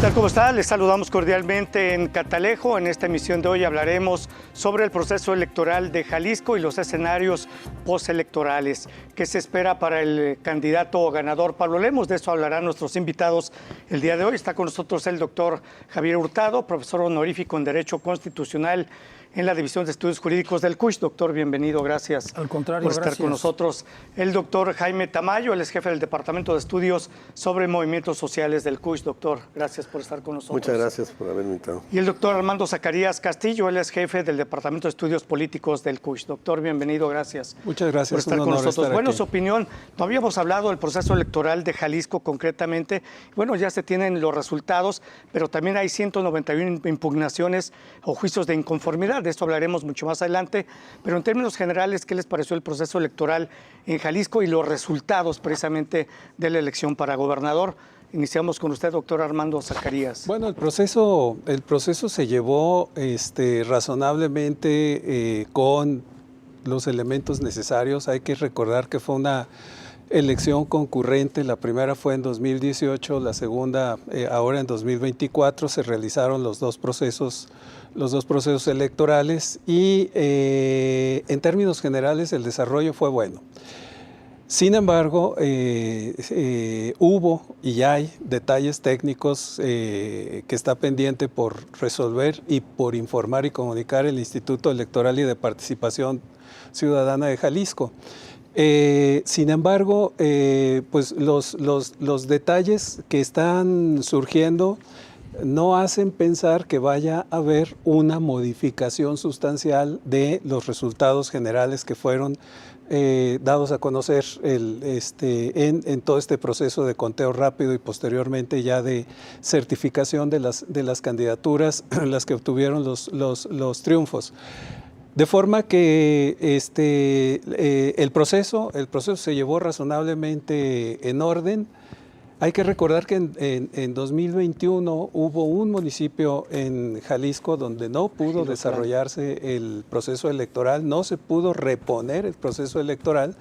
tal? ¿Cómo está? Les saludamos cordialmente en Catalejo. En esta emisión de hoy hablaremos sobre el proceso electoral de Jalisco y los escenarios postelectorales. ¿Qué se espera para el candidato ganador Pablo Lemos? De eso hablarán nuestros invitados el día de hoy. Está con nosotros el doctor Javier Hurtado, profesor honorífico en Derecho Constitucional en la División de Estudios Jurídicos del CUSH. Doctor, bienvenido, gracias. Al contrario, por estar con nosotros. El doctor Jaime Tamayo, él es jefe del Departamento de Estudios sobre Movimientos Sociales del CUSH. Doctor, gracias por estar con nosotros. Muchas gracias por haberme invitado. Y el doctor Armando Zacarías Castillo, él es jefe del Departamento de Estudios Políticos del CUSH. Doctor, bienvenido, gracias. Muchas gracias por estar con nosotros. Bueno, su opinión, no habíamos hablado del proceso electoral de Jalisco concretamente. Bueno, ya se tienen los resultados, pero también hay 191 impugnaciones o juicios de inconformidad. De esto hablaremos mucho más adelante, pero en términos generales, ¿qué les pareció el proceso electoral en Jalisco y los resultados precisamente de la elección para gobernador? Iniciamos con usted, doctor Armando Zacarías. Bueno, el proceso se llevó razonablemente con los elementos necesarios. Hay que recordar que fue una elección concurrente. La primera fue en 2018, la segunda ahora en 2024. Se realizaron los dos procesos electorales y en términos generales el desarrollo fue bueno. Sin embargo, hubo y hay detalles técnicos que está pendiente por resolver y por informar y comunicar el Instituto Electoral y de Participación Ciudadana de Jalisco. Sin embargo, pues los detalles que están surgiendo no hacen pensar que vaya a haber una modificación sustancial de los resultados generales que fueron dados a conocer en todo este proceso de conteo rápido y posteriormente ya de certificación de las candidaturas, las que obtuvieron los triunfos. De forma que el proceso se llevó razonablemente en orden. Hay que recordar que en 2021 hubo un municipio en Jalisco donde no pudo desarrollarse el proceso electoral, no se pudo reponer el proceso electoral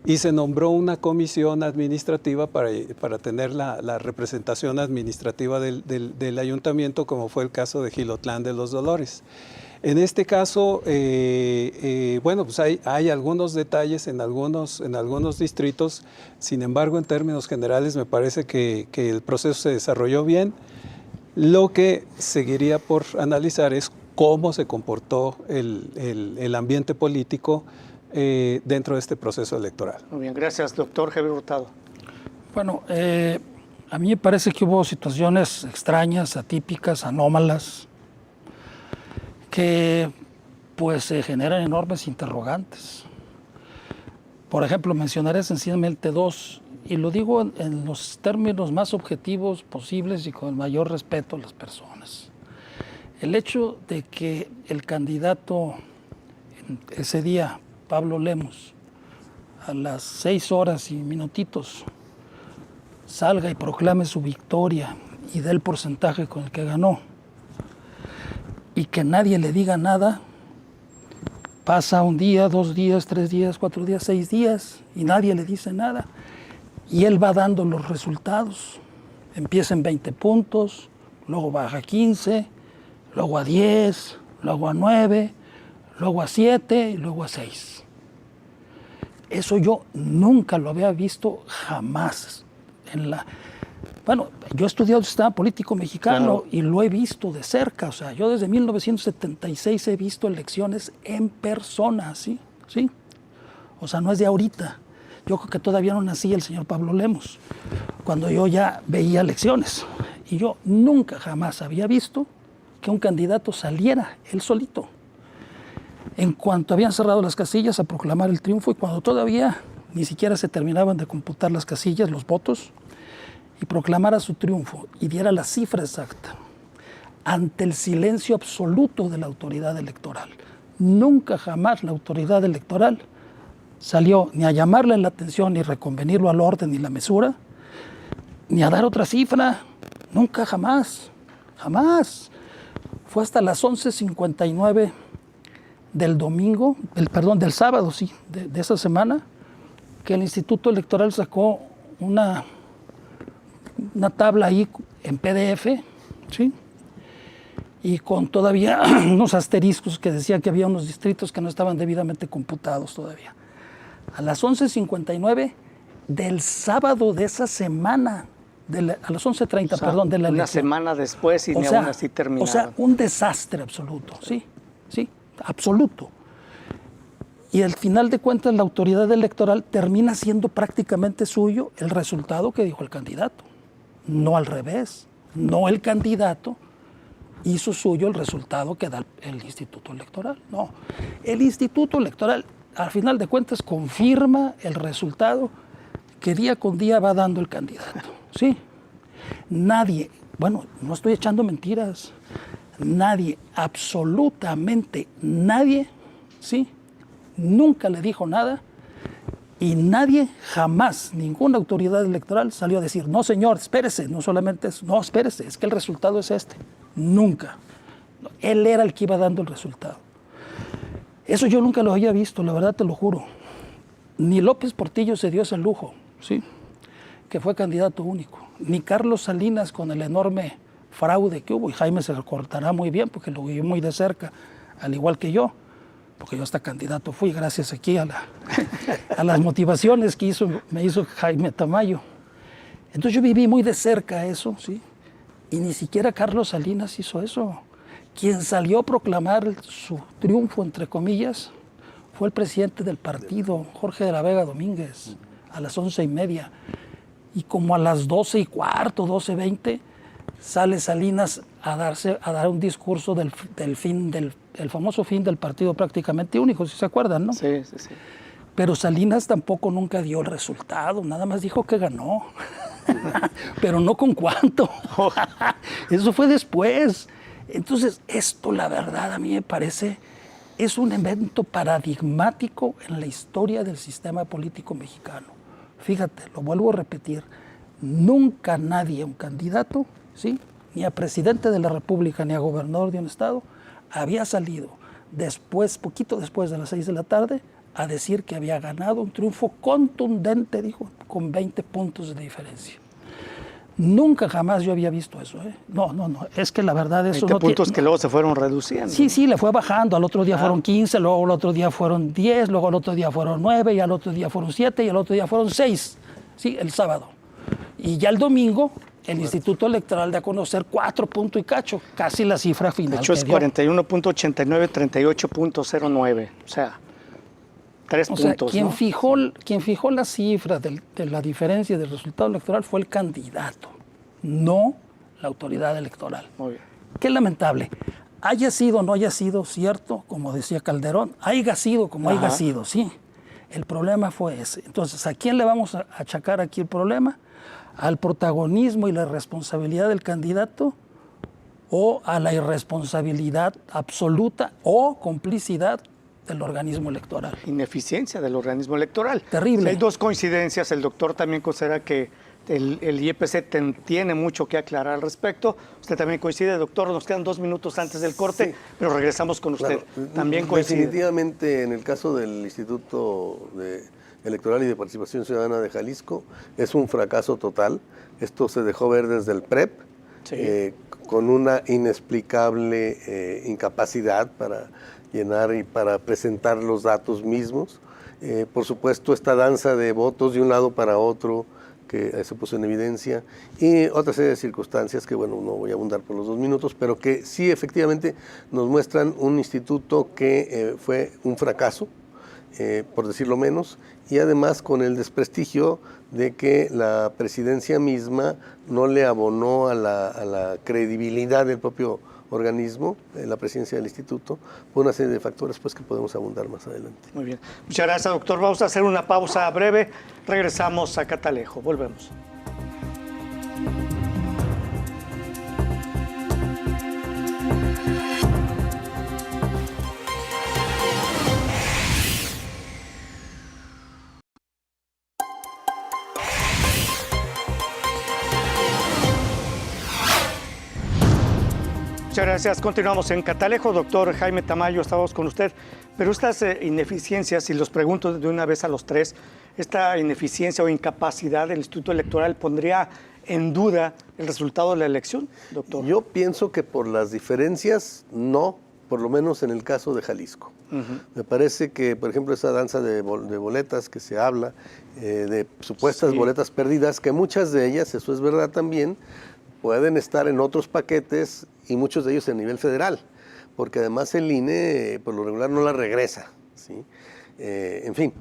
y se nombró una comisión administrativa para tener la representación administrativa del ayuntamiento, como fue el caso de Jilotlán de los Dolores. En este caso, bueno, pues hay algunos detalles en algunos distritos. Sin embargo, en términos generales, me parece que el proceso se desarrolló bien. Lo que seguiría por analizar es cómo se comportó el ambiente político dentro de este proceso electoral. Muy bien, gracias, doctor Javier Hurtado. Bueno, a mí me parece que hubo situaciones extrañas, atípicas, anómalas, que pues se generan enormes interrogantes. Por ejemplo, mencionaré sencillamente dos, y lo digo en los términos más objetivos posibles y con el mayor respeto a las personas. El hecho de que el candidato ese día, Pablo Lemos, a las 6 horas y minutitos, salga y proclame su victoria y dé el porcentaje con el que ganó, y que nadie le diga nada, pasa un día, 2 días, 3 días, 4 días, 6 días, y nadie le dice nada. Y él va dando los resultados. Empieza en 20 puntos, luego baja a 15, luego a 10, luego a 9, luego a 7 y luego a 6. Eso yo nunca lo había visto jamás. Bueno, yo he estudiado el sistema político mexicano, claro, y lo he visto de cerca. O sea, yo desde 1976 he visto elecciones en persona, ¿sí? O sea, no es de ahorita. Yo creo que todavía no nacía el señor Pablo Lemos, cuando yo ya veía elecciones. Y yo nunca, jamás había visto que un candidato saliera él solito, en cuanto habían cerrado las casillas, a proclamar el triunfo, y cuando todavía ni siquiera se terminaban de computar las casillas, los votos, y proclamara su triunfo y diera la cifra exacta ante el silencio absoluto de la autoridad electoral. Nunca jamás la autoridad electoral salió ni a llamarle la atención, ni reconvenirlo al orden y la mesura, ni a dar otra cifra. Nunca, jamás. Fue hasta las 11:59 del sábado, de esa semana, que el Instituto Electoral sacó una tabla ahí en PDF ¿sí? Y con todavía unos asteriscos que decían que había unos distritos que no estaban debidamente computados todavía. A las 11:59 del sábado de esa semana, a las 11:30, o sea, perdón, de la una elección. semana después y ni aún así terminaba. O sea, un desastre absoluto, sí, absoluto. Y al final de cuentas la autoridad electoral termina siendo prácticamente suyo el resultado que dijo el candidato, no al revés, no el candidato hizo suyo el resultado que da el Instituto Electoral, no. El Instituto Electoral al final de cuentas confirma el resultado que día con día va dando el candidato, ¿sí? Nadie, bueno, no estoy echando mentiras, nadie, absolutamente nadie, ¿sí? Nunca le dijo nada y nadie, jamás, ninguna autoridad electoral salió a decir, no señor, espérese, no solamente es, no, espérese, es que el resultado es este. Nunca. Él era el que iba dando el resultado. Eso yo nunca lo había visto, la verdad te lo juro. Ni López Portillo se dio ese lujo, ¿sí? Que fue candidato único. Ni Carlos Salinas con el enorme fraude que hubo, y Jaime se lo cortará muy bien porque lo vivió muy de cerca, al igual que yo, porque yo hasta candidato fui gracias aquí a las motivaciones que me hizo Jaime Tamayo. Entonces yo viví muy de cerca eso, ¿sí? Y ni siquiera Carlos Salinas hizo eso. Quien salió a proclamar su triunfo, entre comillas, fue el presidente del partido, Jorge de la Vega Domínguez, a las 11:30. Y como a las 12:15, 12:20, sale Salinas a dar un discurso del famoso fin del partido prácticamente único, si se acuerdan, ¿no? Sí. Pero Salinas tampoco nunca dio el resultado, nada más dijo que ganó. Pero no con cuánto. Eso fue después. Entonces, esto, la verdad, a mí me parece, es un evento paradigmático en la historia del sistema político mexicano. Fíjate, lo vuelvo a repetir, nunca nadie, un candidato, ¿sí?, ni a presidente de la República, ni a gobernador de un estado, había salido después, poquito después de las 6 de la tarde, a decir que había ganado un triunfo contundente, dijo, con 20 puntos de diferencia. Nunca jamás yo había visto eso, ¿eh? No, es que la verdad eso 20 no puntos que luego se fueron reduciendo. Sí, le fue bajando, al otro día fueron 15, luego al otro día fueron 10, luego al otro día fueron 9, y al otro día fueron 7, y al otro día fueron 6, sí, el sábado. Y ya el domingo, el Instituto Electoral da a conocer 4 puntos y cacho, casi la cifra final. De hecho es 41.89, 38.09, o sea, 3 puntos. Quien, ¿no? quien fijó la cifra de la diferencia del resultado electoral fue el candidato, no la autoridad electoral. Muy bien. Qué lamentable. Haya sido o no haya sido cierto, como decía Calderón, haya sido como haya sido, sí. El problema fue ese. Entonces, ¿a quién le vamos a achacar aquí el problema? ¿Al protagonismo y la responsabilidad del candidato o a la irresponsabilidad absoluta o complicidad del organismo electoral? Ineficiencia del organismo electoral. Terrible. Si hay dos coincidencias, el doctor también considera que el IEPC tiene mucho que aclarar al respecto. Usted también coincide, doctor, nos quedan 2 minutos antes del corte, pero regresamos con usted. Claro, También coincide. Definitivamente en el caso del Instituto Electoral y de Participación Ciudadana de Jalisco es un fracaso total. Esto se dejó ver desde el PREP, con una inexplicable incapacidad para llenar y para presentar los datos mismos. Por supuesto, esta danza de votos de un lado para otro que se puso en evidencia, y otra serie de circunstancias que, bueno, no voy a abundar por los 2 minutos, pero que sí efectivamente nos muestran un instituto que fue un fracaso, por decirlo menos, y además con el desprestigio de que la presidencia misma no le abonó a la credibilidad del propio organismo, la presidencia del instituto, por una serie de factores pues, que podemos abundar más adelante. Muy bien. Muchas gracias, doctor. Vamos a hacer una pausa breve. Regresamos a Catalejo. Volvemos. Muchas gracias. Continuamos en Catalejo. Doctor Jaime Tamayo, estamos con usted. Pero estas ineficiencias, y los pregunto de una vez a los tres, esta ineficiencia o incapacidad del Instituto Electoral pondría en duda el resultado de la elección, doctor? Yo pienso que por las diferencias, no, por lo menos en el caso de Jalisco. Me parece que, por ejemplo, esa danza de boletas que se habla, de supuestas boletas perdidas, que muchas de ellas, eso es verdad también, pueden estar en otros paquetes y muchos de ellos a nivel federal, porque además el INE por lo regular no la regresa, ¿sí? En fin,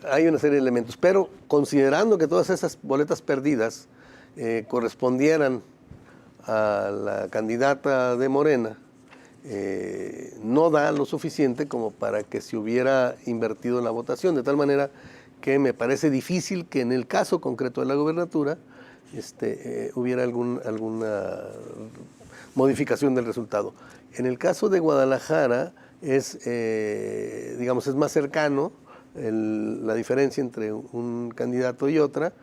hay una serie de elementos, pero considerando que todas esas boletas perdidas correspondieran a la candidata de Morena, no da lo suficiente como para que se hubiera invertido en la votación, de tal manera que me parece difícil que en el caso concreto de la gubernatura hubiera alguna modificación del resultado. En el caso de Guadalajara es más cercano la diferencia entre un candidato y otra,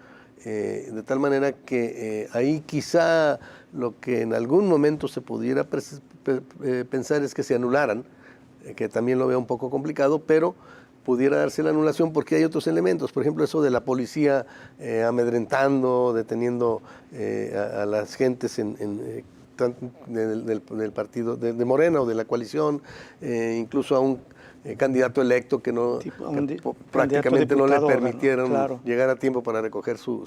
de tal manera que ahí quizá lo que en algún momento se pudiera pensar es que se anularan, que también lo veo un poco complicado, pero pudiera darse la anulación porque hay otros elementos, por ejemplo eso de la policía amedrentando, deteniendo a las gentes del partido de Morena o de la coalición, incluso a un candidato electo que prácticamente no le permitieron llegar a tiempo para recoger su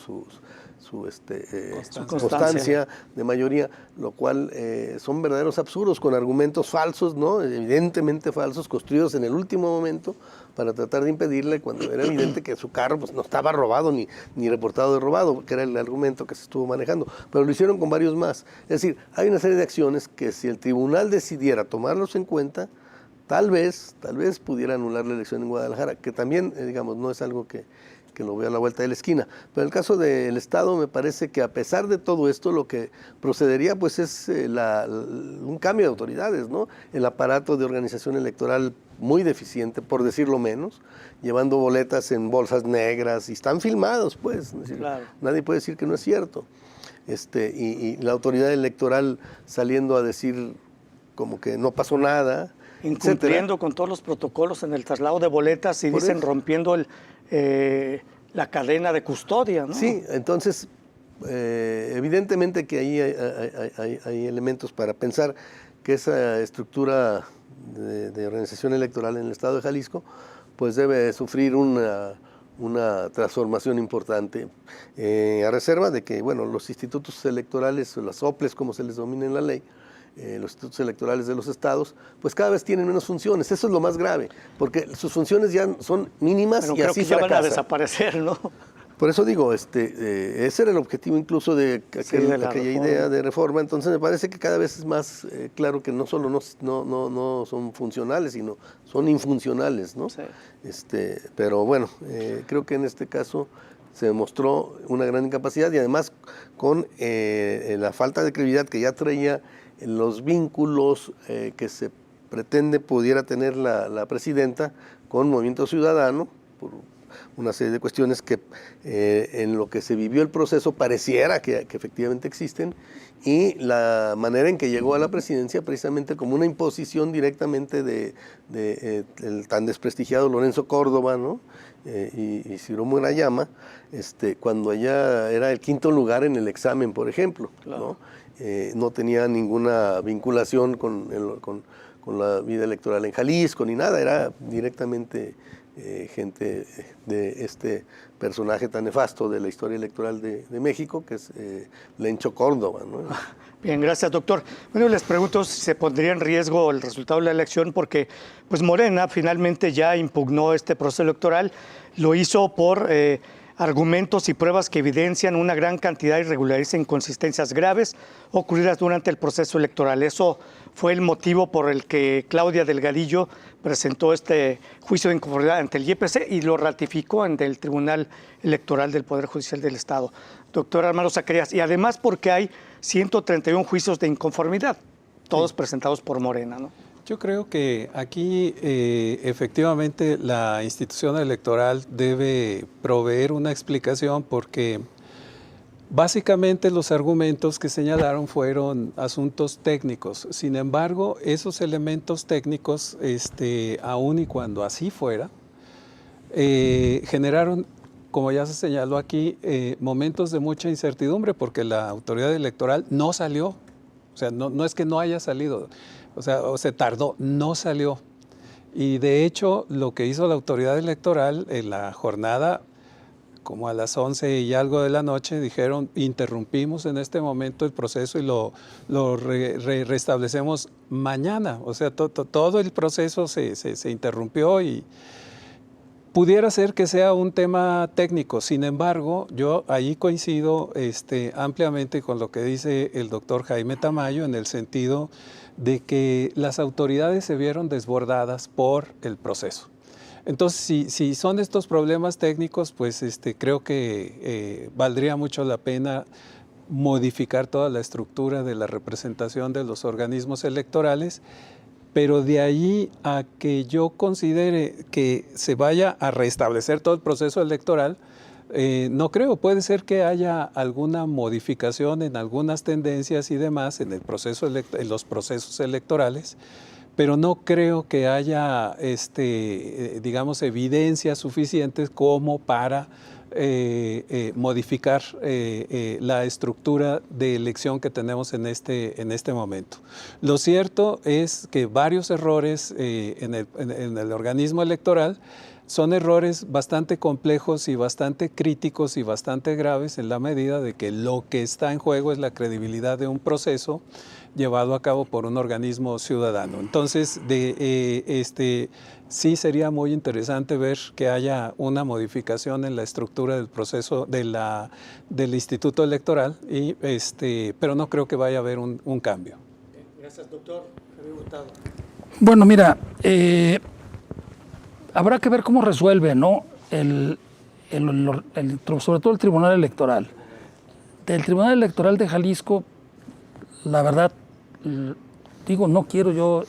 constancia de mayoría, lo cual son verdaderos absurdos con argumentos falsos, ¿no? Evidentemente falsos, construidos en el último momento para tratar de impedirle cuando era evidente que su carro pues, no estaba robado ni reportado de robado, que era el argumento que se estuvo manejando, pero lo hicieron con varios más. Es decir, hay una serie de acciones que si el tribunal decidiera tomarlos en cuenta, tal vez pudiera anular la elección en Guadalajara, que también, no es algo que lo veo a la vuelta de la esquina. Pero en el caso del Estado me parece que a pesar de todo esto, lo que procedería pues es un cambio de autoridades, ¿no? El aparato de organización electoral muy deficiente, por decirlo menos, llevando boletas en bolsas negras, y están filmados, pues. Es decir, nadie puede decir que no es cierto. Y la autoridad electoral saliendo a decir como que no pasó nada, incumpliendo con todos los protocolos en el traslado de boletas y dicen rompiendo la cadena de custodia, ¿no? Sí, entonces evidentemente que ahí hay elementos para pensar que esa estructura de organización electoral en el estado de Jalisco pues debe sufrir una transformación importante, a reserva de que los institutos electorales, o las OPLES como se les domina en la ley, los institutos electorales de los estados, pues cada vez tienen menos funciones. Eso es lo más grave, porque sus funciones ya son mínimas. Pero y creo así que ya van a desaparecer, ¿no? Por eso digo, ese era el objetivo incluso de aquella idea de reforma. Entonces me parece que cada vez es más claro que no solo no son funcionales, sino son infuncionales, ¿no? Sí. Pero bueno, creo que en este caso se demostró una gran incapacidad y además con la falta de credibilidad que ya traía los vínculos que se pretende pudiera tener la presidenta con Movimiento Ciudadano, por una serie de cuestiones que en lo que se vivió el proceso pareciera que efectivamente existen, y la manera en que llegó a la presidencia precisamente como una imposición directamente del tan desprestigiado Lorenzo Córdoba, ¿no? Y Ciro Murayama, cuando ella era el quinto lugar en el examen, por ejemplo, ¿no? No tenía ninguna vinculación con la vida electoral en Jalisco ni nada, era directamente gente de este personaje tan nefasto de la historia electoral de México, que es Lencho Córdoba, ¿no? Bien, gracias, doctor. Bueno, les pregunto si se pondría en riesgo el resultado de la elección, porque pues Morena finalmente ya impugnó este proceso electoral, lo hizo por argumentos y pruebas que evidencian una gran cantidad de irregularidades e inconsistencias graves ocurridas durante el proceso electoral. Eso fue el motivo por el que Claudia Delgadillo presentó este juicio de inconformidad ante el IEPC y lo ratificó ante el Tribunal Electoral del Poder Judicial del Estado. Doctor Armando Zacarías, y además porque hay 131 juicios de inconformidad, todos presentados por Morena, ¿no? Yo creo que aquí efectivamente la institución electoral debe proveer una explicación porque básicamente los argumentos que señalaron fueron asuntos técnicos. Sin embargo, esos elementos técnicos, aun y cuando así fuera, generaron como ya se señaló aquí, momentos de mucha incertidumbre porque la autoridad electoral no salió. O sea, no es que no haya salido, o se tardó, no salió. Y de hecho, lo que hizo la autoridad electoral en la jornada, como a las 11 y algo de la noche, dijeron, interrumpimos en este momento el proceso y lo restablecemos mañana. O sea, todo el proceso se interrumpió y pudiera ser que sea un tema técnico. Sin embargo, yo ahí coincido ampliamente con lo que dice el doctor Jaime Tamayo en el sentido de que las autoridades se vieron desbordadas por el proceso. Entonces, si son estos problemas técnicos, pues creo que valdría mucho la pena modificar toda la estructura de la representación de los organismos electorales, pero de allí a que yo considere que se vaya a restablecer todo el proceso electoral, no creo. Puede ser que haya alguna modificación en algunas tendencias y demás en en los procesos electorales, pero no creo que haya, digamos, evidencias suficientes como para modificar la estructura de elección que tenemos en este momento. Lo cierto es que varios errores en el organismo electoral son errores bastante complejos y bastante críticos y bastante graves en la medida de que lo que está en juego es la credibilidad de un proceso llevado a cabo por un organismo ciudadano. Entonces, sí sería muy interesante ver que haya una modificación en la estructura del proceso del Instituto Electoral, pero no creo que vaya a haber un cambio. Gracias, doctor. Bueno, mira, habrá que ver cómo resuelve, ¿no? Sobre todo el Tribunal Electoral. Del Tribunal Electoral de Jalisco, la verdad, digo, no quiero yo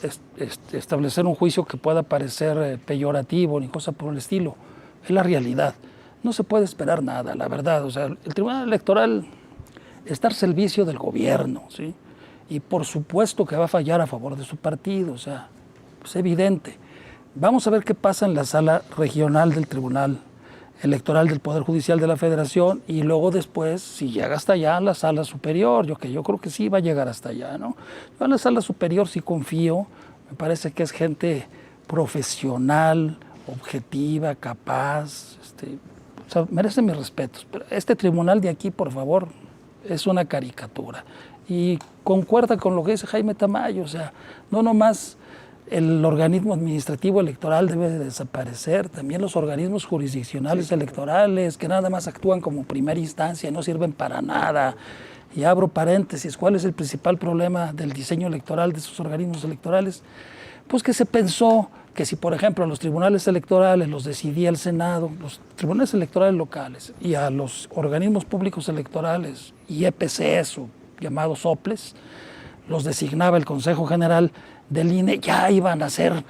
establecer un juicio que pueda parecer peyorativo ni cosa por el estilo. Es la realidad. No se puede esperar nada, la verdad. O sea, el Tribunal Electoral está al servicio del gobierno, ¿sí? Y por supuesto que va a fallar a favor de su partido, o sea, es evidente. Vamos a ver qué pasa en la sala regional del Tribunal Electoral del Poder Judicial de la Federación y luego después, si llega hasta allá, la sala superior. Yo creo que sí va a llegar hasta allá, ¿no? Yo en la sala superior sí confío, me parece que es gente profesional, objetiva, capaz, o sea, merece mis respetos. Pero este tribunal de aquí, por favor, es una caricatura. Y concuerda con lo que dice Jaime Tamayo, o sea, no nomás el organismo administrativo electoral debe de desaparecer, también los organismos jurisdiccionales electorales que nada más actúan como primera instancia y no sirven para nada. Y abro paréntesis, ¿cuál es el principal problema del diseño electoral de esos organismos electorales? Pues que se pensó que si, por ejemplo, a los tribunales electorales los decidía el Senado, los tribunales electorales locales y a los organismos públicos electorales y EPCs o llamados OPLES, los designaba el Consejo General del INE, ya iban a ser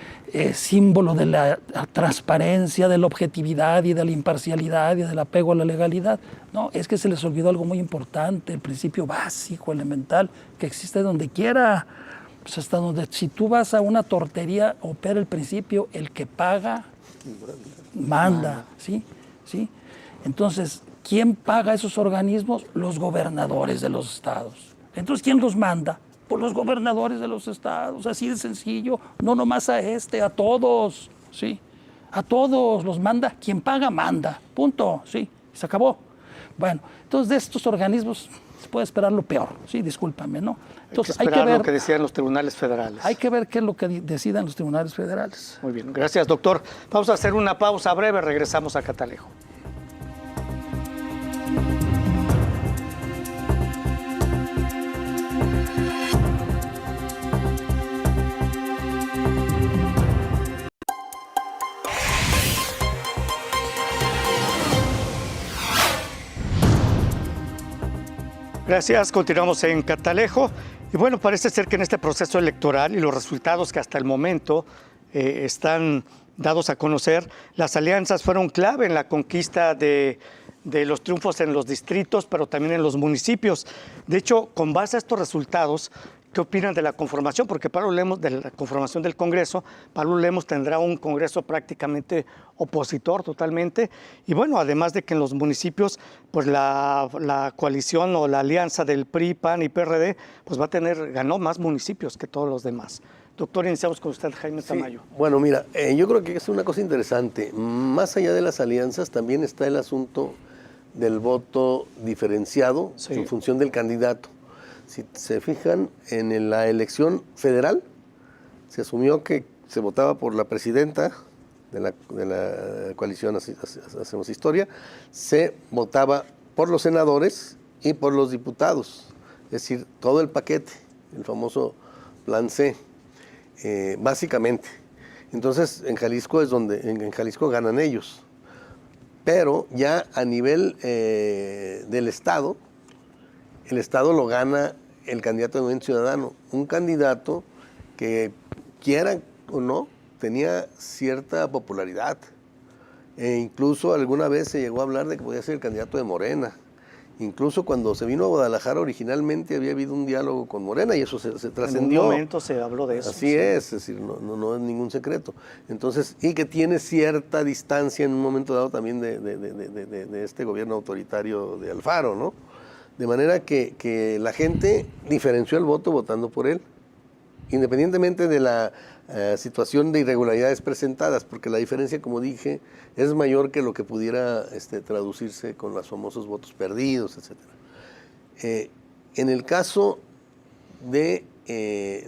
símbolo de la transparencia, de la objetividad y de la imparcialidad y del apego a la legalidad. No, es que se les olvidó algo muy importante, el principio básico, elemental, que existe donde quiera. Pues hasta donde, si tú vas a una tortería, opera el principio, el que paga, manda, ¿sí? ¿Sí? Entonces, ¿quién paga esos organismos? Los gobernadores de los estados. Entonces, ¿quién los manda? Por los gobernadores de los estados, así de sencillo, no nomás a a todos, ¿sí? A todos los manda, quien paga manda, punto, ¿sí? Se acabó. Bueno, entonces de estos organismos se puede esperar lo peor, sí, discúlpame, ¿no? Entonces hay que ver lo que decían los tribunales federales. Hay que ver qué es lo que decidan los tribunales federales. Muy bien, gracias, doctor. Vamos a hacer una pausa breve, regresamos a Catalejo. Gracias, continuamos en Catalejo. Y bueno, parece ser que en este proceso electoral y los resultados que hasta el momento están dados a conocer, las alianzas fueron clave en la conquista de de los triunfos en los distritos, pero también en los municipios. De hecho, con base a estos resultados, ¿qué opinan de la conformación? Porque Pablo Lemos, de la conformación del Congreso, Pablo Lemos tendrá un Congreso prácticamente opositor totalmente. Y bueno, además de que en los municipios, pues la coalición o la alianza del PRI, PAN y PRD, pues ganó más municipios que todos los demás. Doctor, iniciamos con usted, Jaime Tamayo. Bueno, mira, yo creo que es una cosa interesante. Más allá de las alianzas, también está el asunto del voto diferenciado en función del candidato. Si se fijan, en la elección federal se asumió que se votaba por la presidenta de la coalición Hacemos Historia, se votaba por los senadores y por los diputados, es decir, todo el paquete, el famoso Plan C, básicamente. Entonces, en Jalisco es donde, en Jalisco ganan ellos. Pero ya a nivel del Estado, el Estado lo gana el candidato de Movimiento Ciudadano, un candidato que, quiera o no, tenía cierta popularidad. E incluso alguna vez se llegó a hablar de que podía ser el candidato de Morena. Incluso cuando se vino a Guadalajara originalmente había habido un diálogo con Morena y eso se trascendió. En un momento se habló de eso. Así es decir, no es ningún secreto. Entonces, y que tiene cierta distancia en un momento dado también de este gobierno autoritario de Alfaro, ¿no? De manera que la gente diferenció el voto votando por él, independientemente de la situación de irregularidades presentadas, porque la diferencia, como dije, es mayor que lo que pudiera traducirse con los famosos votos perdidos, etc. En el caso de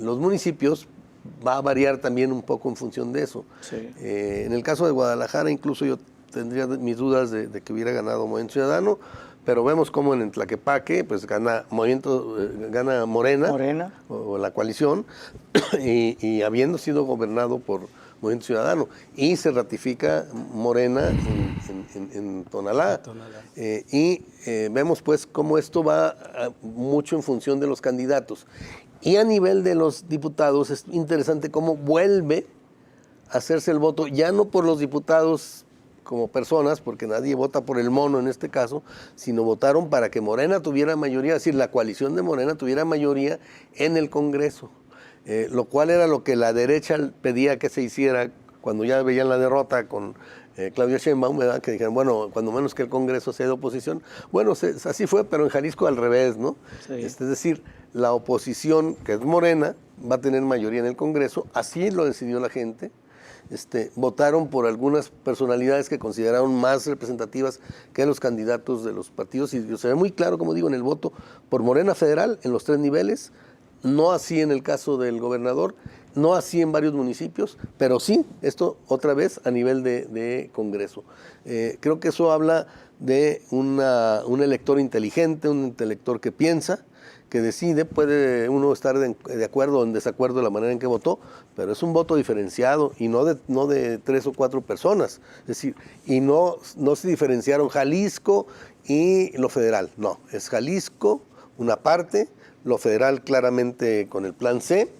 los municipios, va a variar también un poco en función de eso. Sí. En el caso de Guadalajara, incluso yo tendría mis dudas de que hubiera ganado Movimiento Ciudadano, pero vemos cómo en Tlaquepaque pues gana Morena. O la coalición y habiendo sido gobernado por Movimiento Ciudadano, y se ratifica Morena en Tonalá. Vemos pues cómo esto va mucho en función de los candidatos. Y a nivel de los diputados es interesante cómo vuelve a hacerse el voto, ya no por los diputados como personas, porque nadie vota por el mono en este caso, sino votaron para que Morena tuviera mayoría, es decir, la coalición de Morena tuviera mayoría en el Congreso, lo cual era lo que la derecha pedía que se hiciera cuando ya veían la derrota con Claudia Sheinbaum, ¿verdad? Que dijeron, bueno, cuando menos que el Congreso sea de oposición. Bueno, así fue, pero en Jalisco al revés, ¿no? Sí. Es decir, la oposición, que es Morena, va a tener mayoría en el Congreso, así lo decidió la gente. Votaron por algunas personalidades que consideraron más representativas que los candidatos de los partidos, y se ve muy claro, como digo, en el voto por Morena Federal en los 3 niveles, no así en el caso del gobernador, no así en varios municipios, pero sí, esto otra vez a nivel de Congreso. Creo que eso habla de un elector inteligente, un elector que piensa, que decide. Puede uno estar de acuerdo o en desacuerdo de la manera en que votó, pero es un voto diferenciado y no de 3 o 4 personas. Es decir, y no se diferenciaron Jalisco y lo federal. No, es Jalisco una parte, lo federal claramente con el Plan C,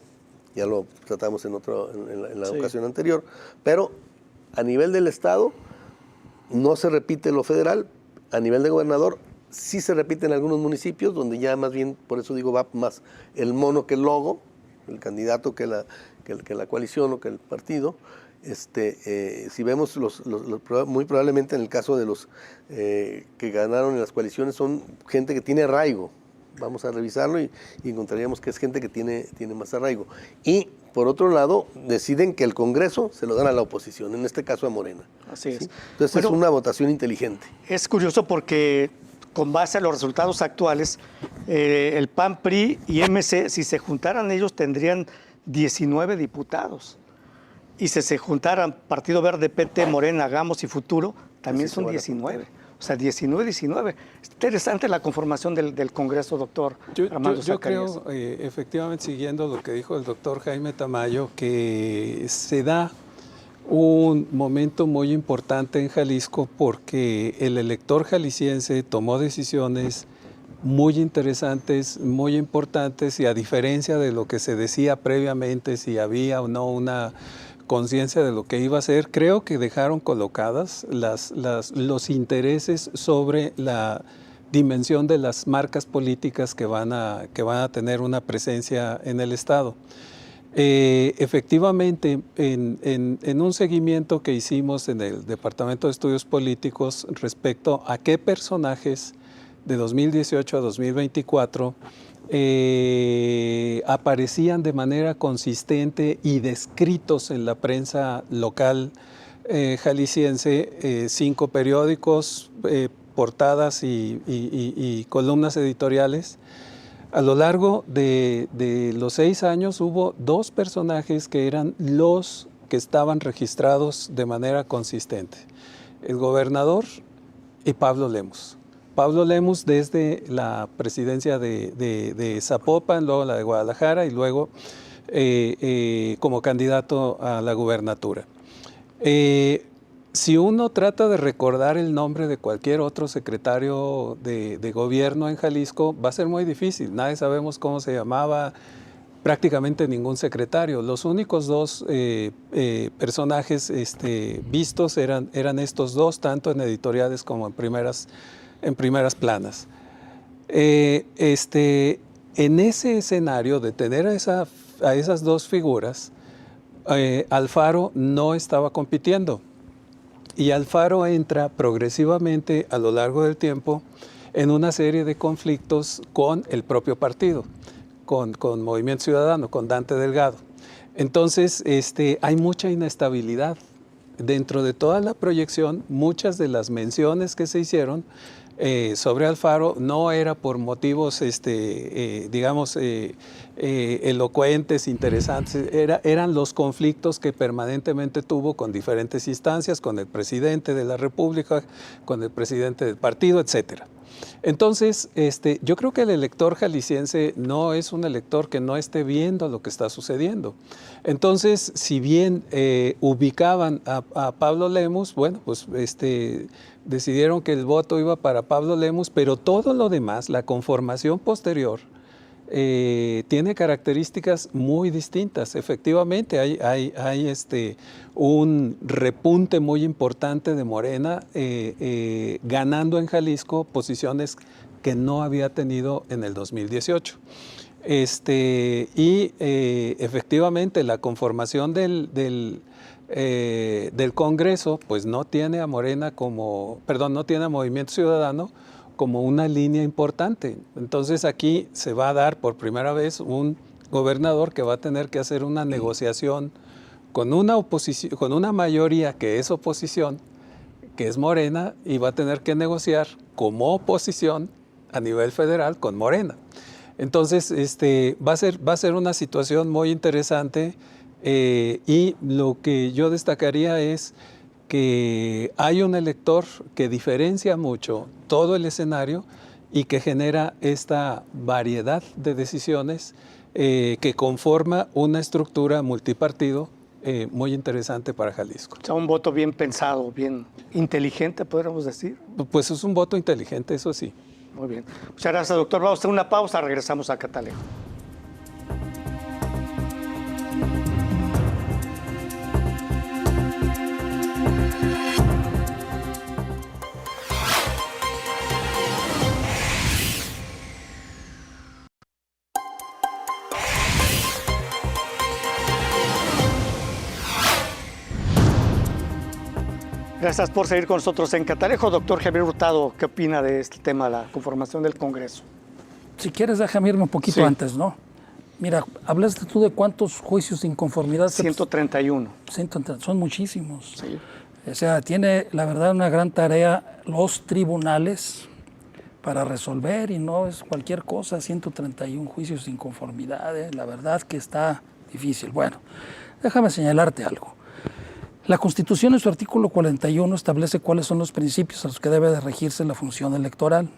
ya lo tratamos en la ocasión anterior, pero a nivel del Estado no se repite lo federal, a nivel de gobernador sí se repite en algunos municipios, donde ya más bien, por eso digo, va más el mono que el logo, el candidato que la coalición o que el partido. Si vemos muy probablemente en el caso de los que ganaron en las coaliciones, son gente que tiene arraigo. Vamos a revisarlo y encontraríamos que es gente que tiene más arraigo. Y, por otro lado, deciden que el Congreso se lo dan a la oposición, en este caso a Morena. Así es. ¿Sí? Entonces, bueno, es una votación inteligente. Es curioso porque, con base a los resultados actuales, el PAN, PRI y MC, si se juntaran ellos, tendrían 19 diputados. Y si se juntaran Partido Verde, PT, Morena, Gamos y Futuro, también son 19. O sea, 19. Es interesante la conformación del Congreso, doctor Armando Zacarías. Yo creo, efectivamente, siguiendo lo que dijo el doctor Jaime Tamayo, que se da un momento muy importante en Jalisco porque el elector jalisciense tomó decisiones muy interesantes, muy importantes, y a diferencia de lo que se decía previamente, si había o no una conciencia de lo que iba a ser. Creo que dejaron colocadas los intereses sobre la dimensión de las marcas políticas que van a tener una presencia en el Estado. Efectivamente, en un seguimiento que hicimos en el Departamento de Estudios Políticos respecto a qué personajes de 2018 a 2024 aparecían de manera consistente y descritos en la prensa local jalisciense, 5 periódicos, portadas y columnas editoriales. A lo largo de los 6 años hubo 2 personajes que eran los que estaban registrados de manera consistente: el gobernador y Pablo Lemus. Pablo Lemus desde la presidencia de Zapopan, luego la de Guadalajara y luego como candidato a la gubernatura. Si uno trata de recordar el nombre de cualquier otro secretario de gobierno en Jalisco, va a ser muy difícil. Nadie sabemos cómo se llamaba, prácticamente ningún secretario. Los únicos 2 personajes vistos eran estos 2, tanto en editoriales como en primeras planas. En ese escenario de tener a esas 2 figuras, Alfaro no estaba compitiendo. Y Alfaro entra progresivamente a lo largo del tiempo en una serie de conflictos con el propio partido, con Movimiento Ciudadano, con Dante Delgado. Entonces, hay mucha inestabilidad. Dentro de toda la proyección, muchas de las menciones que se hicieron sobre Alfaro no era por motivos, digamos, elocuentes, interesantes, eran los conflictos que permanentemente tuvo con diferentes instancias, con el presidente de la República, con el presidente del partido, etcétera. Entonces, yo creo que el elector jalisciense no es un elector que no esté viendo lo que está sucediendo. Entonces, si bien ubicaban a Pablo Lemus, bueno, pues decidieron que el voto iba para Pablo Lemus, pero todo lo demás, la conformación posterior, tiene características muy distintas. Efectivamente, hay un repunte muy importante de Morena, ganando en Jalisco posiciones que no había tenido en el 2018. Efectivamente, la conformación del Congreso, pues no tiene a Morena no tiene a Movimiento Ciudadano como una línea importante. Entonces aquí se va a dar por primera vez un gobernador que va a tener que hacer una negociación con una mayoría que es oposición, que es Morena, y va a tener que negociar como oposición a nivel federal con Morena. Entonces va a ser una situación muy interesante, y lo que yo destacaría es que hay un elector que diferencia mucho todo el escenario y que genera esta variedad de decisiones que conforma una estructura multipartido muy interesante para Jalisco. O sea, un voto bien pensado, bien inteligente, podríamos decir. Pues es un voto inteligente, eso sí. Muy bien. Muchas gracias, doctor. Vamos a hacer una pausa, regresamos a Catalejo. Gracias por seguir con nosotros en Catalejo. Doctor Javier Hurtado, ¿qué opina de este tema, la conformación del Congreso? Si quieres, déjame irme un poquito antes, ¿no? Mira, hablaste tú de cuántos juicios de inconformidad. 131. 130, son muchísimos. Sí. O sea, tiene, la verdad, una gran tarea los tribunales para resolver, y no es cualquier cosa, 131 juicios de inconformidad, la verdad que está difícil. Bueno, déjame señalarte algo. La Constitución en su artículo 41 establece cuáles son los principios a los que debe de regirse la función electoral.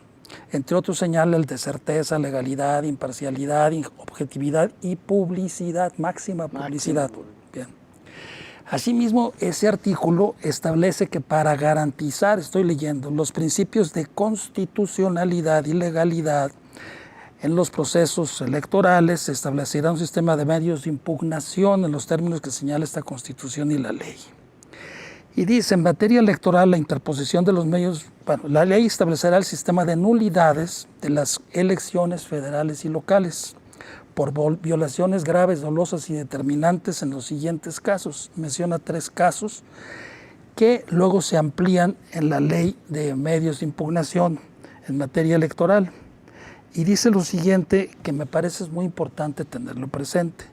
Entre otros señala el de certeza, legalidad, imparcialidad, objetividad y publicidad, máxima publicidad. Bien. Asimismo, ese artículo establece que para garantizar, estoy leyendo, los principios de constitucionalidad y legalidad, En los procesos electorales se establecerá un sistema de medios de impugnación en los términos que señala esta Constitución y la ley. Y dice, en materia electoral, la interposición de los medios, bueno, la ley establecerá el sistema de nulidades de las elecciones federales y locales por violaciones graves, dolosas y determinantes en los siguientes casos. Menciona 3 casos que luego se amplían en la ley de medios de impugnación en materia electoral. Y dice lo siguiente, que me parece muy importante tenerlo presente.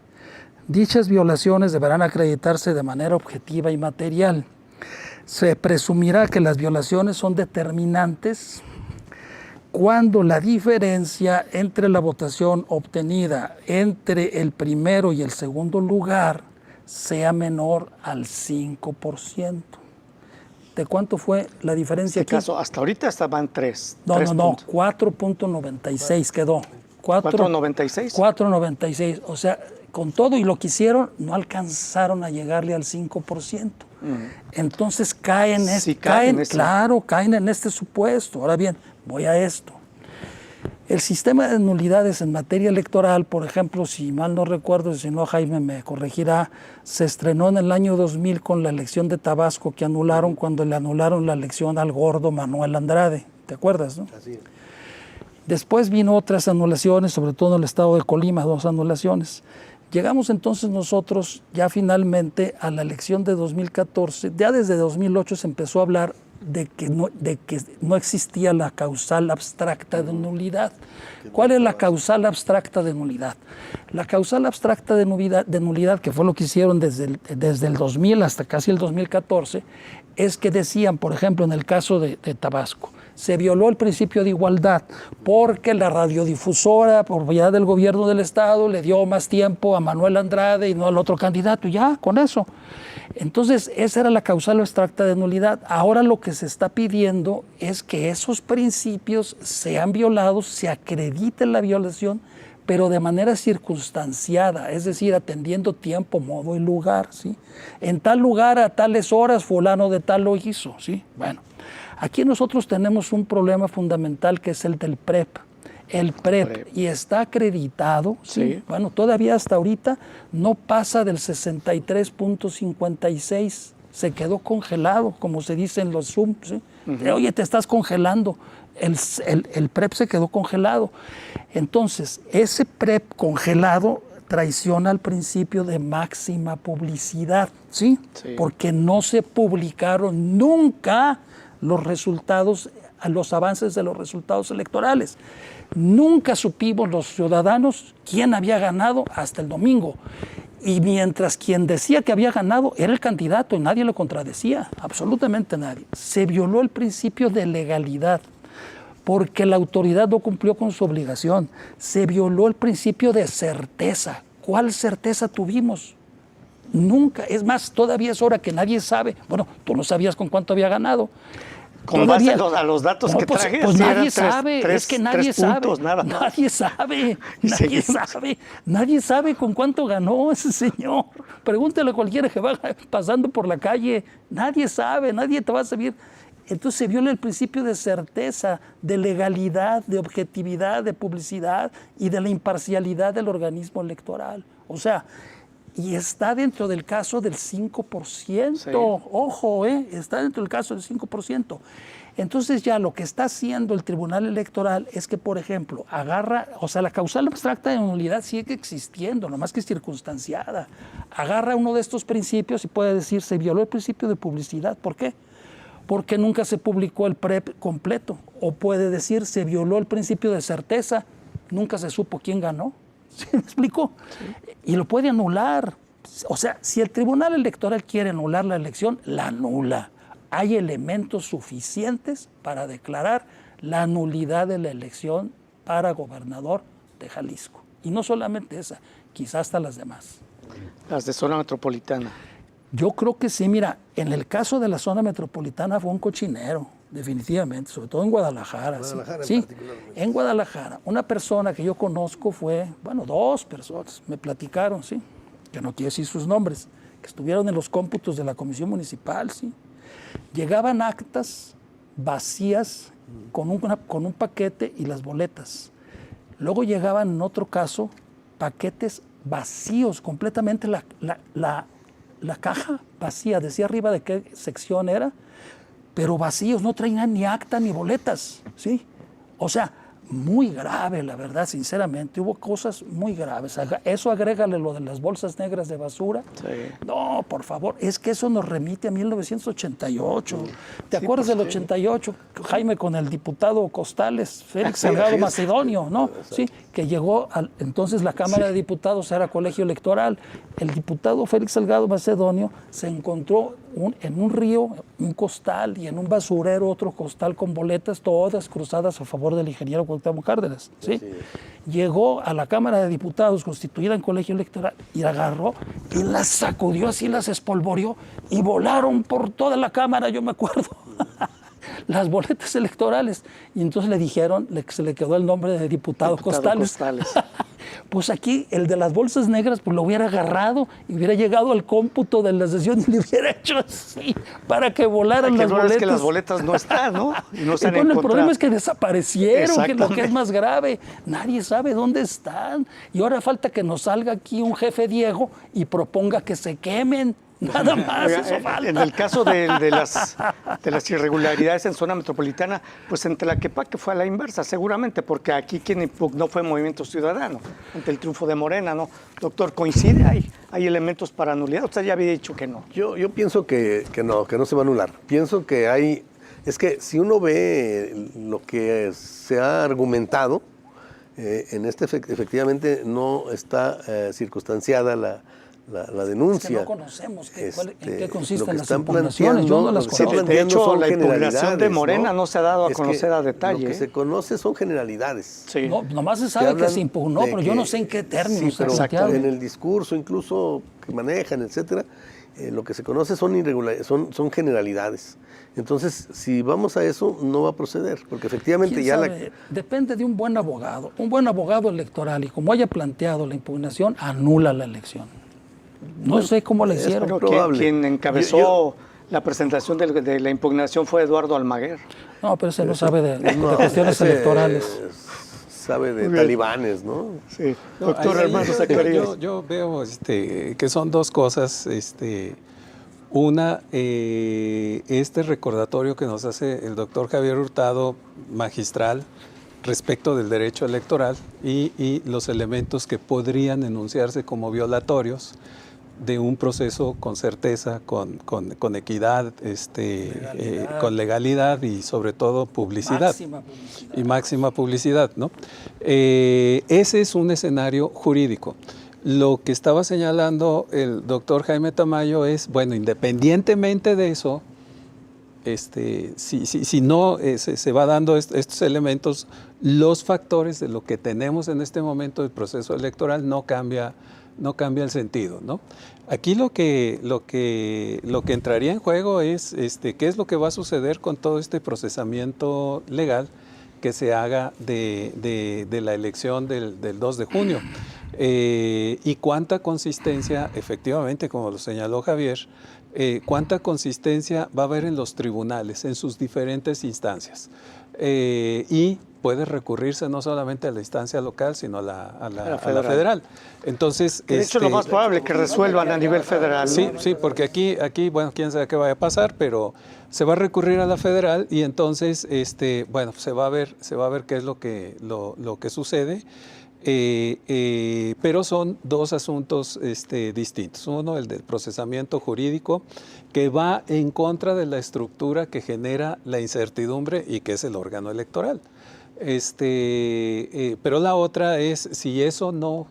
Dichas violaciones deberán acreditarse de manera objetiva y material. Se presumirá que las violaciones son determinantes cuando la diferencia entre la votación obtenida entre el primero y el segundo lugar sea menor al 5%. ¿De cuánto fue la diferencia aquí? Caso, hasta ahorita estaban 3. No, 4.96 quedó. 4.96. 4.96. O sea, con todo y lo que hicieron, no alcanzaron a llegarle al 5%. Entonces caen en este supuesto. Ahora bien, voy a esto. El sistema de nulidades en materia electoral, por ejemplo, si mal no recuerdo, si no Jaime me corregirá, se estrenó en el año 2000 con la elección de Tabasco que anularon cuando le anularon la elección al gordo Manuel Andrade. ¿Te acuerdas, no? Así es. Después vino otras anulaciones, sobre todo en el estado de Colima, 2 anulaciones. Llegamos entonces nosotros ya finalmente a la elección de 2014. Ya desde 2008 se empezó a hablar de que no existía la causal abstracta de nulidad. ¿Cuál es la causal abstracta de nulidad? La causal abstracta de nulidad, que fue lo que hicieron desde el 2000 hasta casi el 2014, es que decían, por ejemplo, en el caso de Tabasco, se violó el principio de igualdad porque la radiodifusora, por vía del gobierno del Estado, le dio más tiempo a Manuel Andrade y no al otro candidato. Ya, con eso. Entonces, esa era la causal abstracta de nulidad. Ahora lo que se está pidiendo es que esos principios sean violados, se acredite la violación, pero de manera circunstanciada, es decir, atendiendo tiempo, modo y lugar, ¿sí? En tal lugar, a tales horas, fulano de tal lo hizo, ¿sí? Bueno, aquí nosotros tenemos un problema fundamental que es el del PREP. El PREP, y está acreditado, ¿sí? Bueno, todavía hasta ahorita no pasa del 63.56, se quedó congelado, como se dice en los Zoom, ¿sí? Oye, te estás congelando. El PREP se quedó congelado. Entonces, ese PREP congelado traiciona el principio de máxima publicidad, ¿sí? Porque no se publicaron nunca los resultados, los avances de los resultados electorales. Nunca supimos los ciudadanos quién había ganado hasta el domingo. Y mientras quien decía que había ganado era el candidato y nadie lo contradecía, absolutamente nadie. Se violó el principio de legalidad porque la autoridad no cumplió con su obligación. Se violó el principio de certeza. ¿Cuál certeza tuvimos? Nunca. Es más, todavía es hora que nadie sabe. Bueno, tú no sabías con cuánto había ganado. Con base a los datos que traje, pues nadie sabe, es que nadie sabe, nadie sabe con cuánto ganó ese señor. Pregúntale a cualquiera que va pasando por la calle, nadie sabe, nadie te va a saber. Entonces se viola el principio de certeza, de legalidad, de objetividad, de publicidad y de la imparcialidad del organismo electoral. O sea, y está dentro del caso del 5%. Sí. Ojo, está dentro del caso del 5%. Entonces ya lo que está haciendo el Tribunal Electoral es que, por ejemplo, la causal abstracta de nulidad sigue existiendo, nomás que es circunstanciada. Agarra uno de estos principios y puede decir, se violó el principio de publicidad. ¿Por qué? Porque nunca se publicó el PREP completo. O puede decir, se violó el principio de certeza, nunca se supo quién ganó. ¿Sí me explico? Sí. Y lo puede anular. O sea, si el Tribunal Electoral quiere anular la elección, la anula. Hay elementos suficientes para declarar la nulidad de la elección para gobernador de Jalisco. Y no solamente esa, quizás hasta las demás. Las de zona metropolitana. Yo creo que sí, mira, en el caso de la zona metropolitana fue un cochinero, definitivamente, sobre todo en Guadalajara. Sí, en Guadalajara. Una persona que yo conozco dos personas, me platicaron, sí, que no quiero decir sus nombres, que estuvieron en los cómputos de la Comisión Municipal, sí. Llegaban actas vacías con un paquete y las boletas. Luego llegaban, en otro caso, paquetes vacíos, completamente la caja vacía, decía arriba de qué sección era, pero vacíos, no traían ni acta ni boletas, ¿sí? O sea, muy grave, la verdad, sinceramente. Hubo cosas muy graves. Eso agrégale lo de las bolsas negras de basura. Sí. No, por favor, es que eso nos remite a 1988. ¿Te acuerdas del 88, Jaime, con el diputado Costales, Félix Salgado Macedonio, ¿no? Sí, que llegó, entonces la Cámara de Diputados era colegio electoral. El diputado Félix Salgado Macedonio se encontró en un río, un costal, y en un basurero otro costal con boletas, todas cruzadas a favor del ingeniero Cuauhtémoc Cárdenas, ¿sí? Llegó a la Cámara de Diputados constituida en colegio electoral y agarró y las sacudió así, las espolvoreó y volaron por toda la Cámara, yo me acuerdo, las boletas electorales. Y entonces le dijeron, se le quedó el nombre de diputado Costales. Pues aquí el de las bolsas negras pues lo hubiera agarrado y hubiera llegado al cómputo de la sesión y le hubiera hecho así para que volaran las boletas. Es que las boletas no están, ¿no? Y no están el problema es que desaparecieron, que es lo que es más grave. Nadie sabe dónde están. Y ahora falta que nos salga aquí un jefe Diego y proponga que se quemen. Nada más, oiga, eso falta. En el caso de las irregularidades en zona metropolitana, pues en Tlaquepaque fue a la inversa, seguramente, porque aquí quien impugnó fue Movimiento Ciudadano, ante el triunfo de Morena, ¿no? Doctor, ¿coincide? ¿Hay elementos para nulidad? Usted ya había dicho que no. Yo pienso que no se va a anular. Pienso que hay... Es que si uno ve lo que se ha argumentado, efectivamente no está circunstanciada la denuncia. Es que no conocemos en qué consisten las impugnaciones. Yo no las conozco. De hecho, la impugnación de Morena no se ha dado a conocer a detalle. Lo que se conoce son generalidades. Sí. No, nomás se sabe que se impugnó, pero yo no sé en qué términos. Sí, pero en el discurso incluso que manejan, etcétera, lo que se conoce son generalidades. Entonces, si vamos a eso, no va a proceder, porque efectivamente ya depende de un buen abogado electoral, y como haya planteado la impugnación, anula la elección. No sé cómo le hicieron. Quien encabezó la presentación de la impugnación fue Eduardo Almaguer. No, pero ese no sabe de cuestiones electorales. Sabe de talibanes, ¿no? Sí. Doctor Armando Zacarías. Yo veo que son dos cosas. Una, este recordatorio que nos hace el doctor Javier Hurtado, magistral, respecto del derecho electoral y los elementos que podrían enunciarse como violatorios de un proceso con certeza, con equidad, con legalidad y sobre todo publicidad. Máxima publicidad, ¿no? Ese es un escenario jurídico. Lo que estaba señalando el doctor Jaime Tamayo es, bueno, independientemente de eso, si no se va dando estos elementos, los factores de lo que tenemos en este momento del proceso electoral no cambia el sentido, ¿no? Aquí lo que entraría en juego es qué es lo que va a suceder con todo este procesamiento legal que se haga de la elección del 2 de junio. Y cuánta consistencia, efectivamente, como lo señaló Javier, cuánta consistencia va a haber en los tribunales, en sus diferentes instancias. Y puede recurrirse no solamente a la instancia local, sino a la federal. Entonces, de hecho, lo más probable que resuelvan a nivel federal, ¿no? Sí, porque aquí, bueno, quién sabe qué vaya a pasar, pero se va a recurrir a la federal y entonces, bueno, se va a ver qué es lo que sucede. Pero son dos asuntos distintos. Uno, el del procesamiento jurídico, que va en contra de la estructura que genera la incertidumbre y que es el órgano electoral. Pero la otra es, si eso no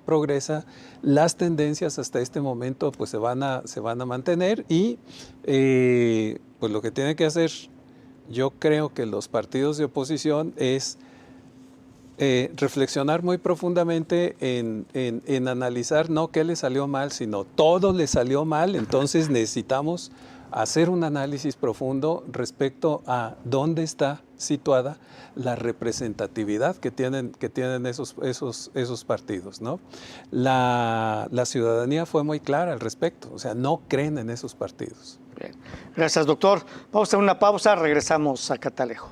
progresa, las tendencias hasta este momento pues se van a mantener y pues lo que tiene que hacer, yo creo que los partidos de oposición es reflexionar muy profundamente en analizar no qué le salió mal, sino todo le salió mal. Entonces necesitamos hacer un análisis profundo respecto a dónde está situada la representatividad que tienen esos partidos, ¿no? La ciudadanía fue muy clara al respecto, o sea, no creen en esos partidos. Bien. Gracias, doctor. Vamos a hacer una pausa, regresamos a Catalejo.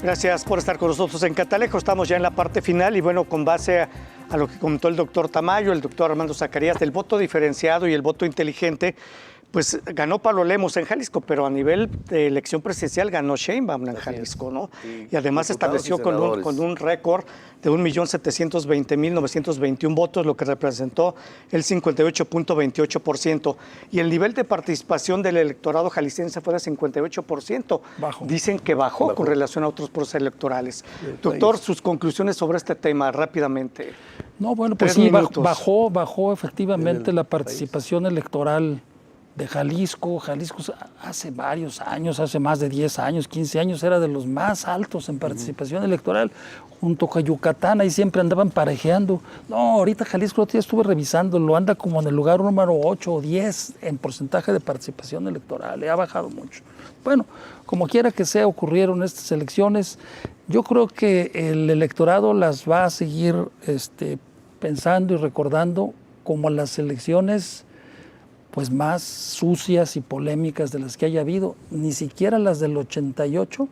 Gracias por estar con nosotros en Catalejo. Estamos ya en la parte final y bueno, con base a lo que comentó el doctor Tamayo, el doctor Armando Zacarías, del voto diferenciado y el voto inteligente, pues ganó Pablo Lemos en Jalisco, pero a nivel de elección presidencial ganó Sheinbaum en Jalisco, ¿no? Y además estableció con un récord de 1.720.921 votos, lo que representó el 58.28%. Y el nivel de participación del electorado jalisciense fue de 58%. Dicen que bajó con relación a otros procesos electorales. Doctor, sus conclusiones sobre este tema, rápidamente. No, bueno, pues sí, bajó efectivamente la participación electoral de Jalisco. Jalisco hace varios años, hace más de 10 años, 15 años, era de los más altos en participación electoral, junto con Yucatán, ahí siempre andaban parejeando. No, ahorita Jalisco, ya estuve revisándolo, anda como en el lugar número 8 o 10 en porcentaje de participación electoral, ha bajado mucho. Bueno, como quiera que sea, ocurrieron estas elecciones. Yo creo que el electorado las va a seguir pensando y recordando como las elecciones pues más sucias y polémicas de las que haya habido. Ni siquiera las del 88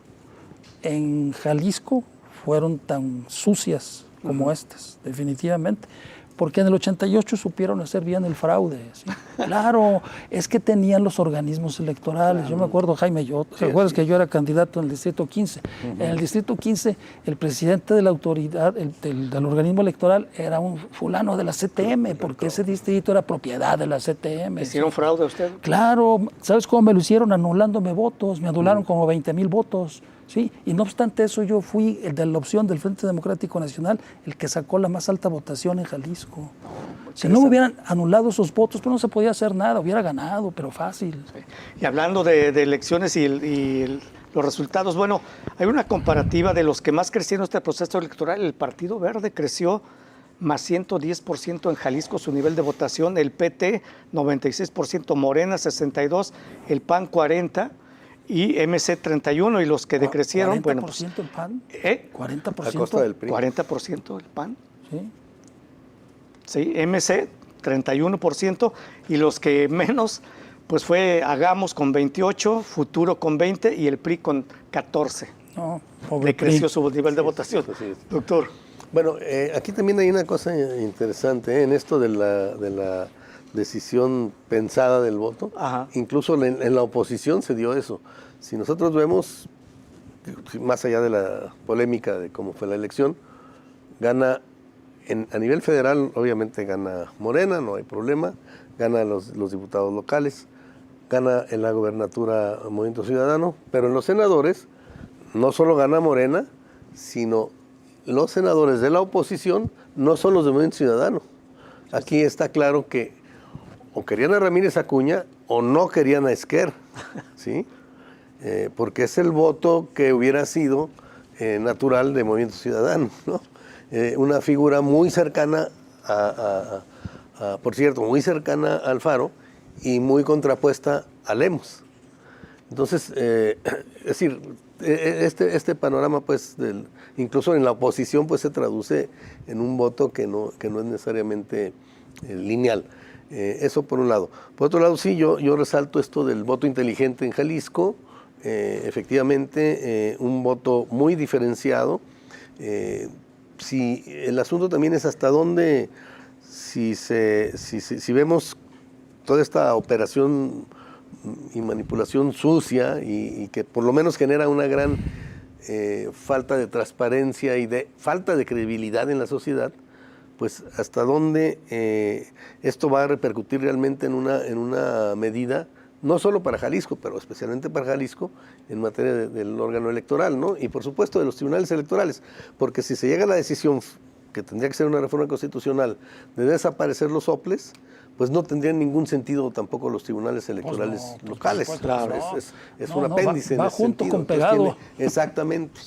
en Jalisco fueron tan sucias como estas, definitivamente. Porque en el 88 supieron hacer bien el fraude. ¿Sí? Claro, es que tenían los organismos electorales. Yo me acuerdo, Jaime, ¿te acuerdas que yo era candidato en el Distrito 15? En el Distrito 15, el presidente de la autoridad, del organismo electoral, era un fulano de la CTM, porque ese distrito era propiedad de la CTM. ¿Hicieron fraude a usted? Claro, ¿sabes cómo me lo hicieron? Anulándome votos, me anularon como 20,000 votos. Sí, y no obstante eso, yo fui el de la opción del Frente Democrático Nacional, el que sacó la más alta votación en Jalisco. Si no me hubieran anulado esos votos, pues no se podía hacer nada, hubiera ganado, pero fácil. Sí. Y hablando de elecciones y los resultados, bueno, hay una comparativa de los que más crecieron este proceso electoral. El Partido Verde creció más 110% en Jalisco su nivel de votación, el PT 96%, Morena 62%, el PAN 40%, y MC 31, y los que decrecieron, 40% bueno, pues, el PAN, 40%. A costa del PRI. 40% el PAN. Sí. Sí, MC 31%, y los que menos, pues fue Hagamos con 28, Futuro con 20 y el PRI con 14. No, pobre Decreció PRI. su nivel de votación. Sí. Doctor. Bueno, aquí también hay una cosa interesante en esto de la decisión pensada del voto. Ajá. Incluso en la oposición se dio eso. Si nosotros vemos, más allá de la polémica de cómo fue la elección, gana a nivel federal, obviamente gana Morena, no hay problema, gana los diputados locales, gana en la gobernatura Movimiento Ciudadano, pero en los senadores no solo gana Morena, sino los senadores de la oposición no son los de Movimiento Ciudadano. Aquí está claro que o querían a Ramírez Acuña o no querían a Esquer, ¿sí? Porque es el voto que hubiera sido natural de Movimiento Ciudadano, ¿no? Una figura muy cercana por cierto, muy cercana a Alfaro y muy contrapuesta a Lemos. Entonces, es decir, este panorama, pues, incluso en la oposición, pues, se traduce en un voto que no es necesariamente lineal. Eso por un lado. Por otro lado, sí, yo resalto esto del voto inteligente en Jalisco. Efectivamente, un voto muy diferenciado. Si el asunto también es hasta dónde, si vemos toda esta operación y manipulación sucia y que por lo menos genera una gran falta de transparencia y de falta de credibilidad en la sociedad, pues hasta dónde esto va a repercutir realmente en una medida, no solo para Jalisco, pero especialmente para Jalisco, en materia del órgano electoral, ¿no? Y por supuesto de los tribunales electorales, porque si se llega a la decisión, que tendría que ser una reforma constitucional, de desaparecer los soples, pues no tendrían ningún sentido tampoco los tribunales electorales locales. Claro. Es un apéndice. Va junto con pegado. Exactamente.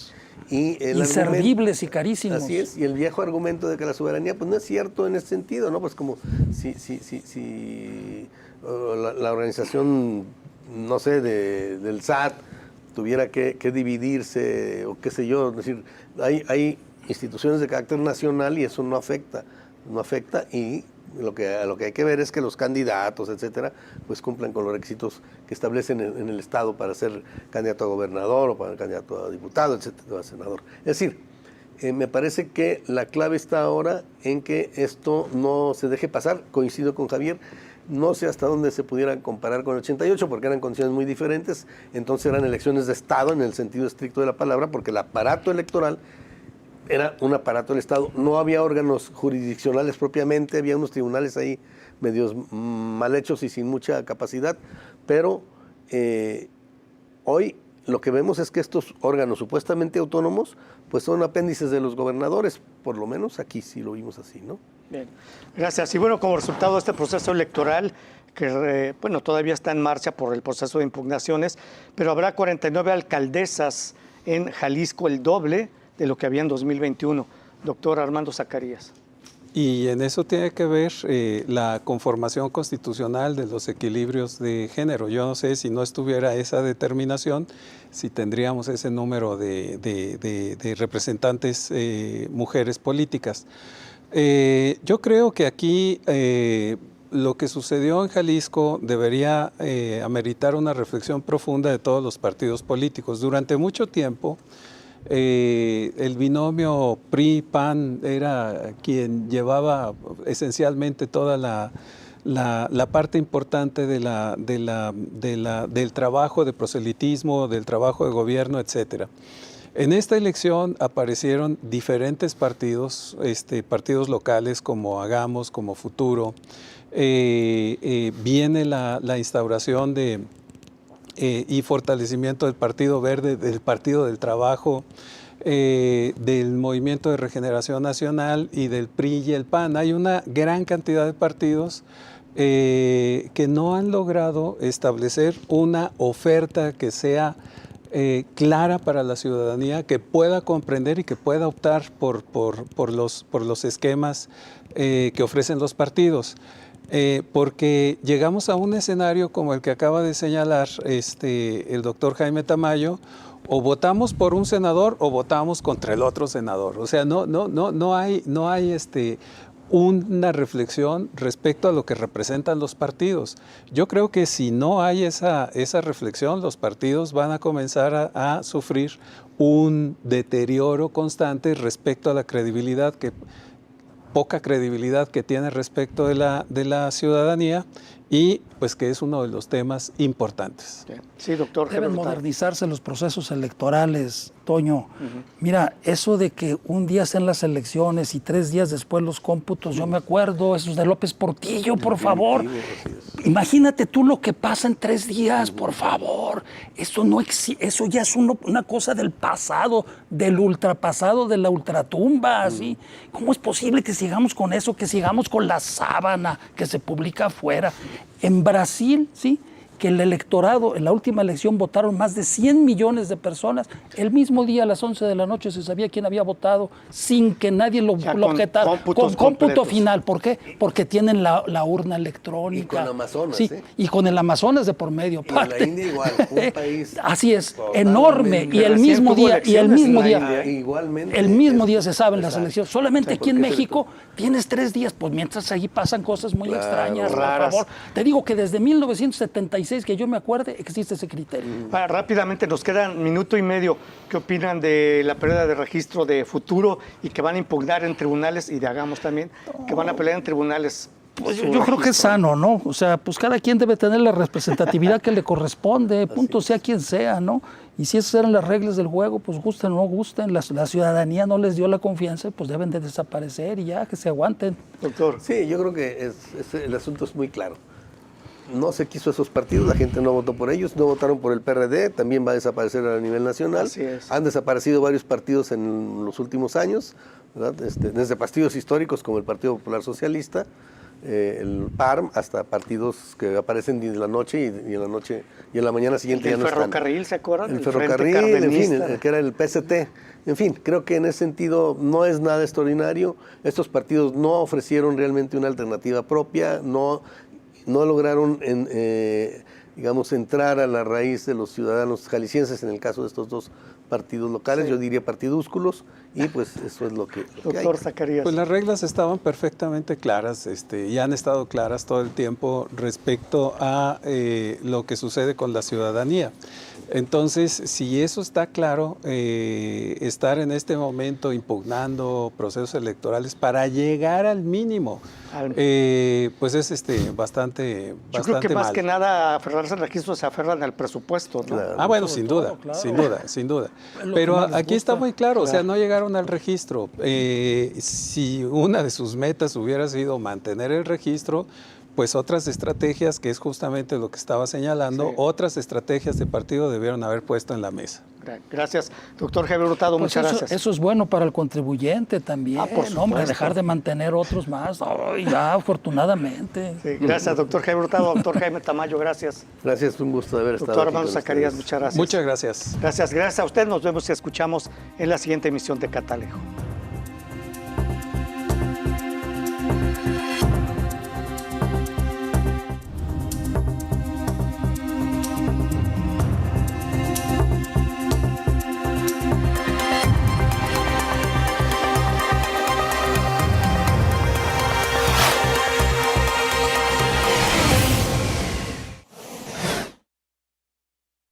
Inservibles y carísimos. Así es, y el viejo argumento de que la soberanía pues no es cierto en ese sentido, ¿no? Pues como si la organización, no sé, del SAT tuviera que dividirse o qué sé yo, es decir, hay instituciones de carácter nacional y eso no afecta y lo que hay que ver es que los candidatos, etcétera, pues cumplan con los requisitos que establecen en el Estado para ser candidato a gobernador o para candidato a diputado, etcétera, a senador. Es decir, me parece que la clave está ahora en que esto no se deje pasar. Coincido con Javier, no sé hasta dónde se pudiera comparar con el 88, porque eran condiciones muy diferentes, entonces eran elecciones de Estado en el sentido estricto de la palabra, porque el aparato electoral era un aparato del Estado, no había órganos jurisdiccionales propiamente, había unos tribunales ahí medios mal hechos y sin mucha capacidad, pero hoy lo que vemos es que estos órganos supuestamente autónomos pues son apéndices de los gobernadores, por lo menos aquí sí lo vimos así, ¿no? Bien, gracias. Y bueno, como resultado de este proceso electoral, que todavía está en marcha por el proceso de impugnaciones, pero habrá 49 alcaldesas en Jalisco, el doble de lo que había en 2021. Doctor Armando Zacarías. Y en eso tiene que ver la conformación constitucional de los equilibrios de género. Yo no sé si no estuviera esa determinación, si tendríamos ese número de representantes mujeres políticas. Yo creo que aquí lo que sucedió en Jalisco debería ameritar una reflexión profunda de todos los partidos políticos. Durante mucho tiempo, el binomio PRI-PAN era quien llevaba esencialmente toda la parte importante del trabajo de proselitismo, del trabajo de gobierno, etcétera. En esta elección aparecieron diferentes partidos, partidos locales como Hagamos, como Futuro. Viene la instauración y fortalecimiento del Partido Verde, del Partido del Trabajo, del Movimiento de Regeneración Nacional y del PRI y el PAN. Hay una gran cantidad de partidos que no han logrado establecer una oferta que sea clara para la ciudadanía, que pueda comprender y que pueda optar por los esquemas que ofrecen los partidos. Porque llegamos a un escenario como el que acaba de señalar el doctor Jaime Tamayo: o votamos por un senador o votamos contra el otro senador. O sea, no hay una reflexión respecto a lo que representan los partidos. Yo creo que si no hay esa reflexión, los partidos van a comenzar a sufrir un deterioro constante respecto a la credibilidad poca credibilidad que tiene respecto de la ciudadanía, y pues que es uno de los temas importantes. Sí, doctor. Deben modernizarse los procesos electorales, Toño. Mira, eso de que un día sean las elecciones y 3 días después los cómputos, yo me acuerdo, esos de López Portillo, por favor. Imagínate tú lo que pasa en 3 días, por favor. Eso ya es una cosa del pasado, del ultrapasado, de la ultratumba, ¿sí? ¿Cómo es posible que sigamos con eso, que sigamos con la sábana que se publica afuera? En Brasil, ¿sí?, que el electorado, en la última elección votaron más de 100 millones de personas. El mismo día a las 11 de la noche se sabía quién había votado sin que nadie lo objetara. Con cómputo final. ¿Por qué? Porque tienen la urna electrónica. Y con Amazonas. Sí, y con el Amazonas de por medio. Y la India igual, un país. Así es, enorme. Y el mismo día, igualmente, el mismo día se saben las elecciones. Solamente aquí en México tienes 3 días, pues mientras allí pasan cosas muy extrañas, raras. por favor. Te digo que desde 1976, que yo me acuerde, existe ese criterio. Rápidamente, nos quedan minuto y medio. ¿Qué opinan de la pérdida de registro de Futuro y que van a impugnar en tribunales, y de Hagamos también, que van a pelear en tribunales? Pues yo creo que es sano, ¿no? O sea, pues cada quien debe tener la representatividad que le corresponde, punto, sea quien sea, ¿no? Y si esas eran las reglas del juego, pues gusten o no gusten, la ciudadanía no les dio la confianza, pues deben de desaparecer y ya, que se aguanten. Doctor. Sí, yo creo que el asunto es muy claro. No se quiso esos partidos, la gente no votó por ellos, no votaron por el PRD, también va a desaparecer a nivel nacional. Así es. Han desaparecido varios partidos en los últimos años, ¿verdad? Desde partidos históricos como el Partido Popular Socialista, el PARM, hasta partidos que aparecen en la noche y en la mañana siguiente ya no están. El ferrocarril, ¿se acuerdan? El ferrocarril, en fin, el que era el PST. En fin, creo que en ese sentido no es nada extraordinario. Estos partidos no ofrecieron realmente una alternativa propia, no lograron digamos, entrar a la raíz de los ciudadanos jaliscienses en el caso de estos dos partidos locales, yo diría partidúsculos, y pues eso es lo que Doctor hay. Zacarías. Pues las reglas estaban perfectamente claras y han estado claras todo el tiempo respecto a lo que sucede con la ciudadanía. Entonces, si eso está claro, estar en este momento impugnando procesos electorales para llegar al mínimo, pues es bastante Yo creo que más mal. que nada aferrarse al registro se aferran al presupuesto, ¿no? Claro. Ah, bueno, Sobre sin todo, duda, claro. sin duda, sin duda. Es lo Pero que más les aquí está gusta. muy claro, o sea, Claro. no llegaron al registro. Si una de sus metas hubiera sido mantener el registro, pues otras estrategias, que es justamente lo que estaba señalando, Sí. otras estrategias de partido debieron haber puesto en la mesa. Gracias. Doctor Javier Hurtado, Pues muchas gracias. eso es bueno para el contribuyente también, Ah, por ¿no? Hombre, supuesto. dejar de mantener otros más. Ay, ya, afortunadamente. Sí, gracias, doctor Javier Hurtado. Doctor Jaime Tamayo, gracias. Gracias, un gusto de haber estado Doctor aquí Armando con Zacarías, ustedes. muchas gracias. Muchas gracias. Gracias a usted. Nos vemos y escuchamos en la siguiente emisión de Catalejo.